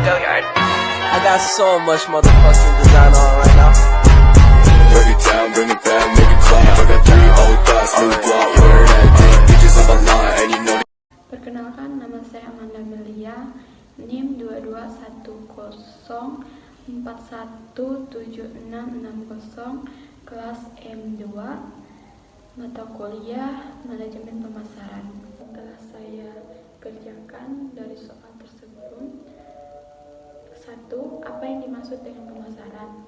Billiard. I got so much motherfucking design on right now. Break it down, bring it back, make it clap. I got 3 old thoughts, new block, where that dick, bitches on my line, and you know. Perkenalkan, nama saya Amanda Melia, NIM 2210417660, kelas M2, mata kuliah Manajemen Pemasaran. Setelah saya kerjakan dari soal tersebut, 1. Apa yang dimaksud dengan pemasaran?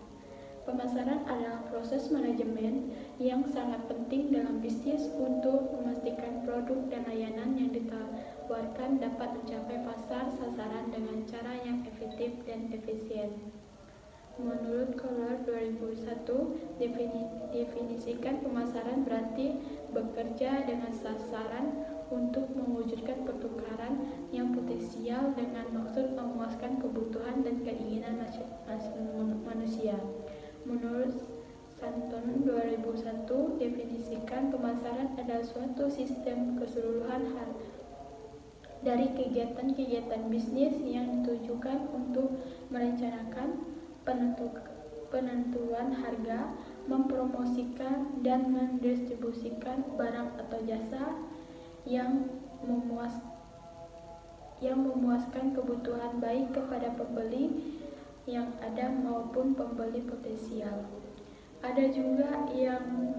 Pemasaran adalah proses manajemen yang sangat penting dalam bisnis untuk memastikan produk dan layanan yang ditawarkan dapat mencapai pasar sasaran dengan cara yang efektif dan efisien. Menurut Kohler 2001, definisikan pemasaran berarti bekerja dengan sasaran untuk mewujudkan pertukaran yang potensial dengan maksud memuaskan kebutuhan dan keinginan manusia. Menurut Stanton 2001, definisikan pemasaran adalah suatu sistem keseluruhan dari kegiatan-kegiatan bisnis yang ditujukan untuk merencanakan penentuan harga, mempromosikan dan mendistribusikan barang atau jasa yang memuaskan kebutuhan baik kepada pembeli yang ada maupun pembeli potensial. Ada juga yang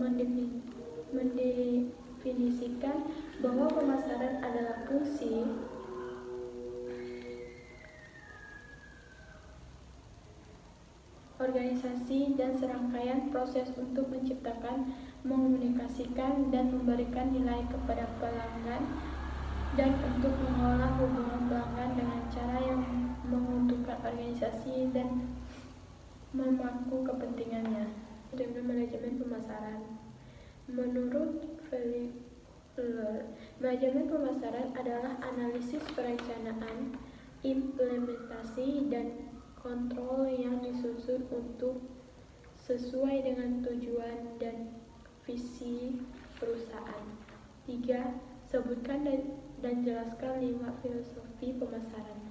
mendefinisikan bahwa pemasaran adalah fungsi organisasi dan serangkaian proses untuk menciptakan, mengomunikasikan, dan memberikan nilai kepada pelanggan, dan untuk mengolah hubungan pelanggan dengan cara yang menguntungkan organisasi dan memangku kepentingannya. Dengan manajemen pemasaran, menurut Feller, manajemen pemasaran adalah analisis perencanaan, implementasi, dan kontrol yang disusun untuk sesuai dengan tujuan dan visi perusahaan. 3. Sebutkan dan jelaskan 5 filosofi pemasaran.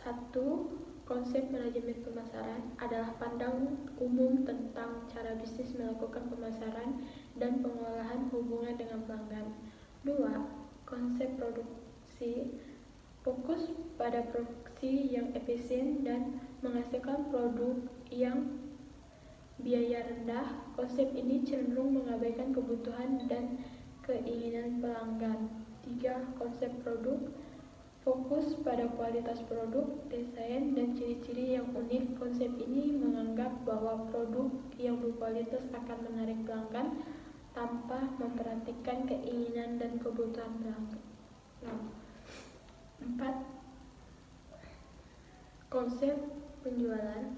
1. Konsep manajemen pemasaran adalah pandangan umum tentang cara bisnis melakukan pemasaran dan pengolahan hubungan dengan pelanggan. 2. Konsep produksi fokus pada produksi yang efisien dan menghasilkan produk yang biaya rendah. Konsep ini cenderung mengabaikan kebutuhan dan keinginan pelanggan. 3. Konsep produk fokus pada kualitas produk, desain, dan ciri-ciri yang unik. Konsep ini menganggap bahwa produk yang berkualitas akan menarik pelanggan tanpa memperhatikan keinginan dan kebutuhan pelanggan. 4. Konsep penjualan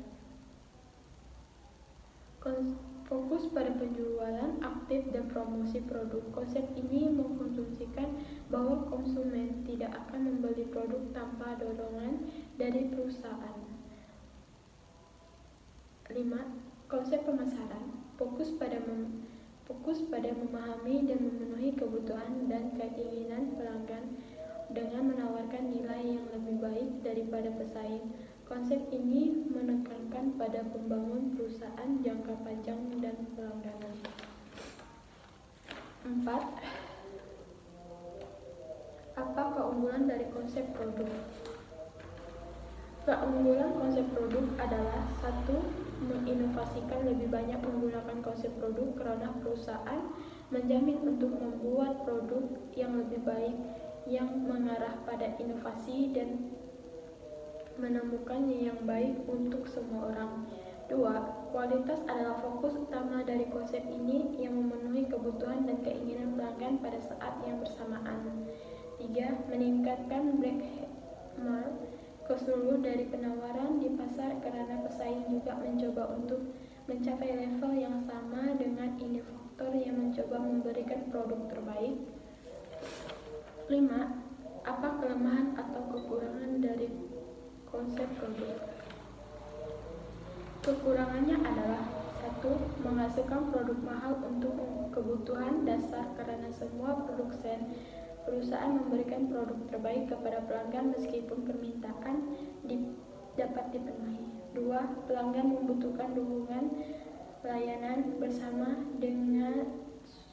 fokus pada penjualan aktif dan promosi produk. Konsep ini mengkonsumsikan bahwa konsumen tidak akan membeli produk tanpa dorongan dari perusahaan. 5. Konsep pemasaran fokus pada memahami dan memenuhi kebutuhan dan keinginan pelanggan dengan menawarkan nilai yang lebih baik daripada pesaing. Konsep ini menekankan pada pembangun perusahaan jangka panjang dan pelangganan. 4. Apa keunggulan dari konsep produk? Keunggulan konsep produk adalah 1. Menginovasikan lebih banyak menggunakan konsep produk karena perusahaan menjamin untuk membuat produk yang lebih baik yang mengarah pada inovasi dan menemukan yang baik untuk semua orang. 2. Kualitas adalah fokus utama dari konsep ini yang memenuhi kebutuhan dan keinginan pelanggan pada saat yang bersamaan. 3. Meningkatkan brand mark keseluruh dari penawaran di pasar karena pesaing juga mencoba untuk mencapai level yang sama dengan inovator yang mencoba memberikan produk terbaik. 5. Apa kelemahan atau kekurangan dari konsep produk? Kekurangannya adalah 1. Menghasilkan produk mahal untuk kebutuhan dasar karena semua produsen Perusahaan memberikan produk terbaik kepada pelanggan meskipun permintaan dapat dipenuhi. 2. Pelanggan membutuhkan dukungan layanan bersama dengan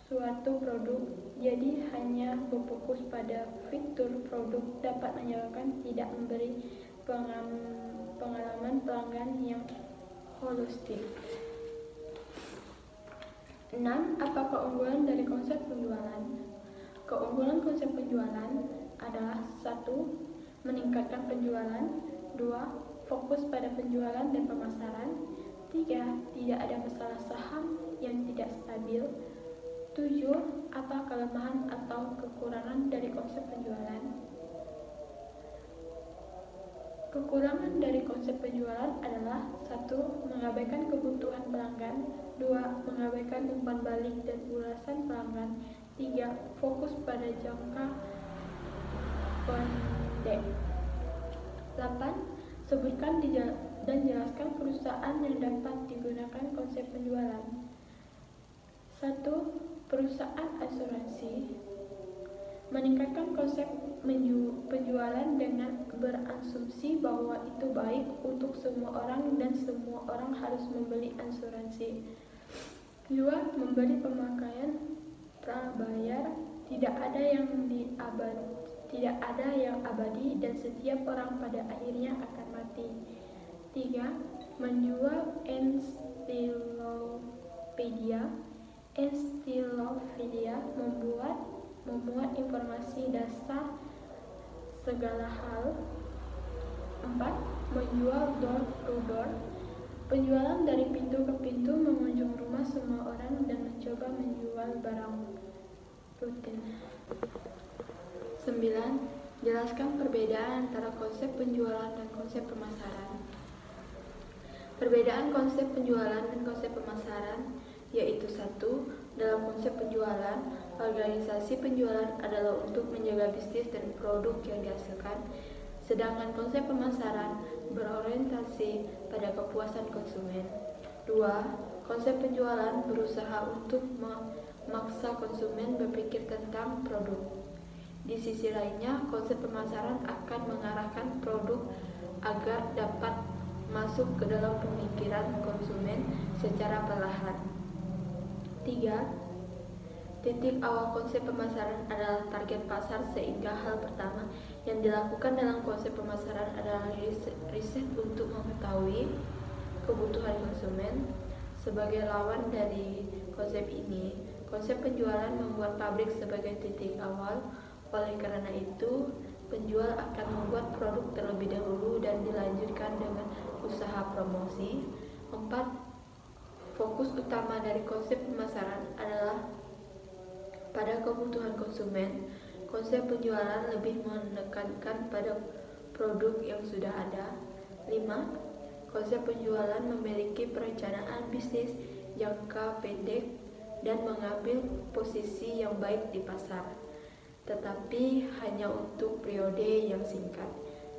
suatu produk, jadi hanya berfokus pada fitur produk dapat menyebabkan tidak memberi pengalaman pelanggan yang holistik. 6. Apa keunggulan dari konsep penjualan? Keunggulan konsep penjualan adalah 1. Meningkatkan penjualan. 2. Fokus pada penjualan dan pemasaran. 3. Tidak ada masalah saham yang tidak stabil. 7. Apa kelemahan atau kekurangan dari konsep penjualan? Kekurangan dari konsep penjualan adalah 1. Mengabaikan kebutuhan pelanggan. 2. Mengabaikan umpan balik dan ulasan pelanggan. 3. Fokus pada jangka pendek. 8. Sebutkan dan jelaskan perusahaan yang dapat digunakan konsep penjualan. 1. Perusahaan asuransi meningkatkan konsep penjualan dengan berasumsi bahwa itu baik untuk semua orang dan semua orang harus membeli asuransi. 2. Memberi pemakaian prabayar, tidak ada yang abadi dan setiap orang pada akhirnya akan mati. 3. Menjual Encyclopedia memuat informasi dasar segala hal. 4. Menjual door to door, penjualan dari pintu ke pintu, mengunjung rumah semua orang dan mencoba menjual barang rutin. 9. Jelaskan perbedaan antara konsep penjualan dan konsep pemasaran. Perbedaan konsep penjualan dan konsep pemasaran yaitu 1. Dalam konsep penjualan, organisasi penjualan adalah untuk menjaga bisnis dan produk yang dihasilkan, sedangkan konsep pemasaran berorientasi pada kepuasan konsumen. 2. Konsep penjualan berusaha untuk memaksa konsumen berpikir tentang produk. Di sisi lainnya, konsep pemasaran akan mengarahkan produk agar dapat masuk ke dalam pemikiran konsumen secara perlahan. 3. Titik awal konsep pemasaran adalah target pasar, sehingga hal pertama yang dilakukan dalam konsep pemasaran adalah riset untuk mengetahui kebutuhan konsumen. Sebagai lawan dari konsep ini, konsep penjualan membuat pabrik sebagai titik awal. Oleh karena itu, penjual akan membuat produk terlebih dahulu dan dilanjutkan dengan usaha promosi. 4. Fokus utama dari konsep pemasaran adalah pada kebutuhan konsumen. Konsep penjualan lebih menekankan pada produk yang sudah ada. 5. Konsep penjualan memiliki perencanaan bisnis jangka pendek dan mengambil posisi yang baik di pasar, tetapi hanya untuk periode yang singkat.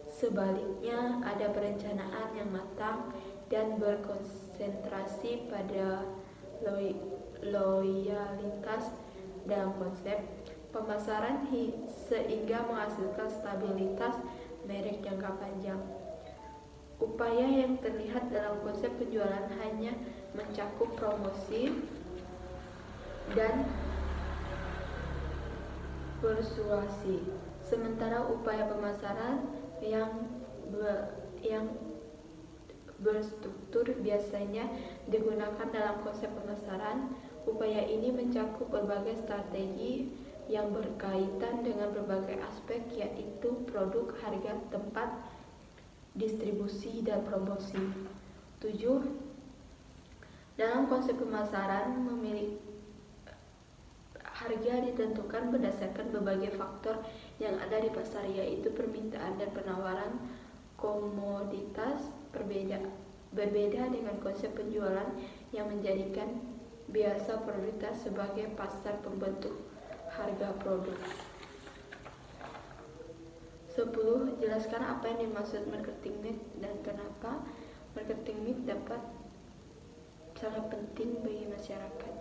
Sebaliknya, ada perencanaan yang matang dan berkonsentrasi pada loyalitas dalam konsep pemasaran sehingga menghasilkan stabilitas merek jangka panjang. Upaya yang terlihat dalam konsep penjualan hanya mencakup promosi dan persuasi, sementara upaya pemasaran yang berstruktur biasanya digunakan dalam konsep pemasaran. Upaya ini mencakup berbagai strategi yang berkaitan dengan berbagai aspek, yaitu produk, harga, tempat, distribusi, dan promosi. 7. Dalam konsep pemasaran, harga ditentukan berdasarkan berbagai faktor yang ada di pasar, yaitu permintaan dan penawaran komoditas. Berbeda dengan konsep penjualan yang menjadikan biasa prioritas sebagai pasar pembentuk harga produk. 10. Jelaskan apa yang dimaksud marketing mix dan kenapa marketing mix dapat sangat penting bagi masyarakat.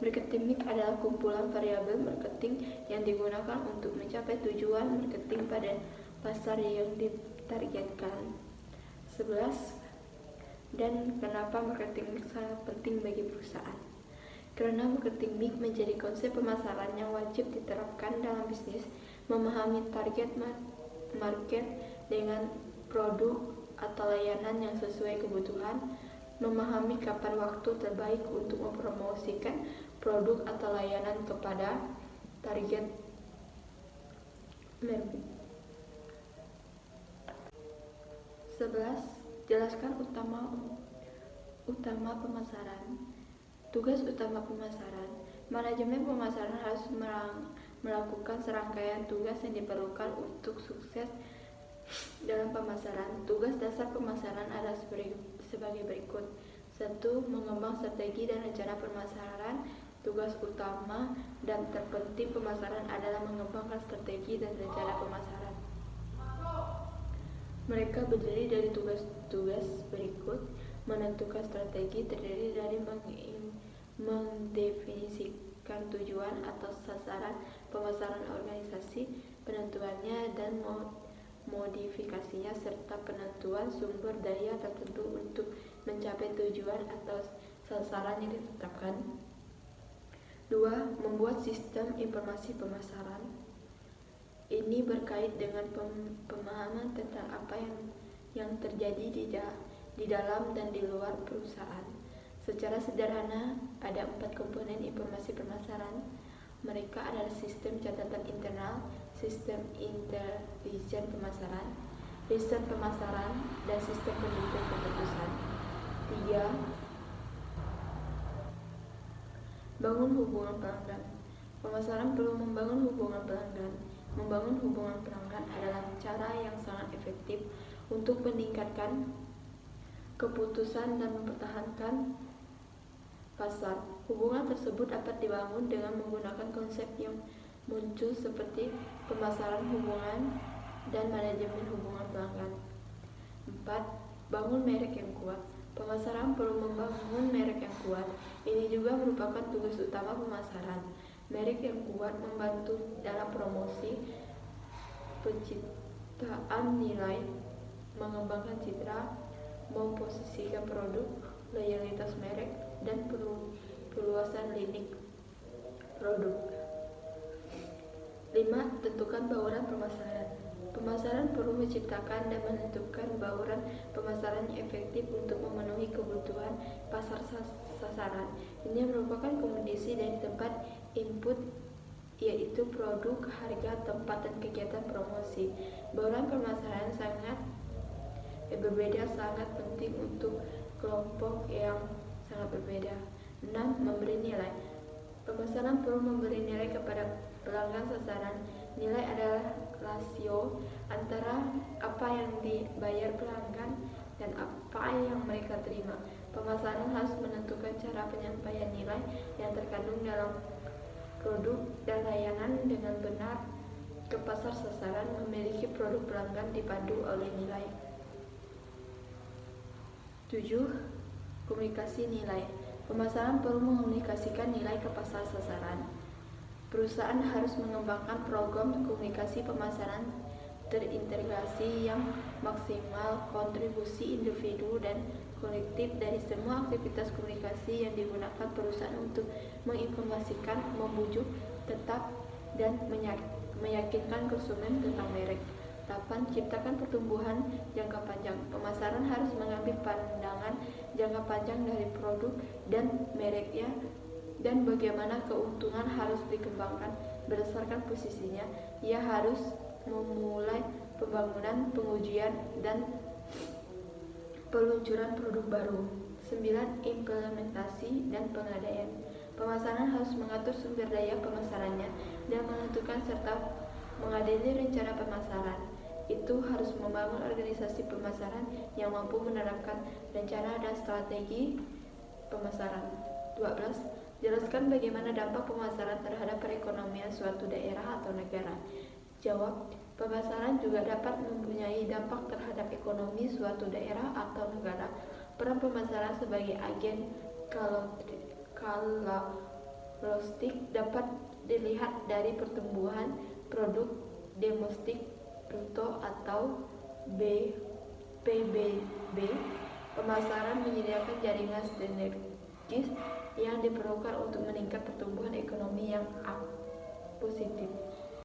Marketing mix adalah kumpulan variabel marketing yang digunakan untuk mencapai tujuan marketing pada pasar yang ditargetkan. 11. Dan kenapa marketing mix sangat penting bagi perusahaan? Karena marketing mix menjadi konsep pemasaran yang wajib diterapkan dalam bisnis, memahami target market dengan produk atau layanan yang sesuai kebutuhan, memahami kapan waktu terbaik untuk mempromosikan produk atau layanan kepada target market. 11. Jelaskan utama pemasaran. Tugas utama pemasaran. Manajemen pemasaran harus melakukan serangkaian tugas yang diperlukan untuk sukses dalam pemasaran. Tugas dasar pemasaran adalah sebagai berikut. 1. Mengembang strategi dan rencana pemasaran. Tugas utama dan terpenting pemasaran adalah mengembangkan strategi dan rencana pemasaran. Mereka berdiri dari tugas-tugas berikut. Menentukan strategi terdiri dari mendefinisikan tujuan atau sasaran pemasaran organisasi, penentuannya dan modifikasinya, serta penentuan sumber daya tertentu untuk mencapai tujuan atau sasaran yang ditetapkan. 2. Membuat sistem informasi pemasaran. Ini berkait dengan pemahaman tentang apa yang terjadi di dalam dan di luar perusahaan. Secara sederhana, ada 4 komponen informasi pemasaran. Mereka adalah sistem catatan internal, sistem intelijen pemasaran, riset pemasaran, dan sistem penelitian keputusan. 3. Bangun hubungan pelanggan. Pemasaran perlu membangun hubungan pelanggan. Membangun hubungan pelanggan adalah cara yang sangat efektif untuk meningkatkan keputusan dan mempertahankan pasar. Hubungan tersebut dapat dibangun dengan menggunakan konsep yang muncul seperti pemasaran hubungan dan manajemen hubungan pelanggan. 4. Bangun merek yang kuat. Pemasaran perlu membangun merek yang kuat. Ini juga merupakan tugas utama pemasaran. Merek yang kuat membantu dalam promosi, penciptaan nilai, mengembangkan citra, memposisikan produk, loyalitas merek, dan perluasan linik produk. 5. Tentukan bauran pemasaran. Pemasaran perlu menciptakan dan menentukan bauran pemasaran yang efektif untuk memenuhi kebutuhan pasar sasaran. Ini merupakan kondisi dari tempat input, yaitu produk, harga, tempat, dan kegiatan promosi. Bauran pemasaran sangat penting untuk kelompok yang sangat berbeda. 6. Memberi nilai. Pemasaran perlu memberi nilai kepada pelanggan sasaran. Nilai adalah rasio antara apa yang dibayar pelanggan dan apa yang mereka terima. Pemasaran harus menentukan cara penyampaian nilai yang terkandung dalam produk dan layanan dengan benar ke pasar sasaran. Memiliki produk pelanggan dipandu oleh nilai. 7. Komunikasi nilai. Pemasaran perlu mengomunikasikan nilai ke pasar sasaran. Perusahaan harus mengembangkan program komunikasi pemasaran terintegrasi yang maksimal. Kontribusi individu dan kolektif dari semua aktivitas komunikasi yang digunakan perusahaan untuk menginformasikan, membujuk, tetap, dan meyakinkan konsumen tentang merek. 8. Ciptakan pertumbuhan jangka panjang. Pemasaran harus mengambil pandangan jangka panjang dari produk dan mereknya dan bagaimana keuntungan harus dikembangkan berdasarkan posisinya. Ia harus memulai pembangunan, pengujian, dan peluncuran produk baru. 9. Implementasi dan pengadaan. Pemasaran harus mengatur sumber daya pemasarannya dan menentukan serta mengadili rencana pemasaran. Itu harus membangun organisasi pemasaran yang mampu menerapkan rencana dan strategi pemasaran. 12. Jelaskan bagaimana dampak pemasaran terhadap perekonomian suatu daerah atau negara. Jawab, pemasaran juga dapat mempunyai dampak terhadap ekonomi suatu daerah atau negara. Peran pemasaran sebagai agen domestik dapat dilihat dari pertumbuhan produk domestik bruto atau PBB. Pemasaran menyediakan jaringan sinergis yang diperlukan untuk meningkat pertumbuhan ekonomi yang positif.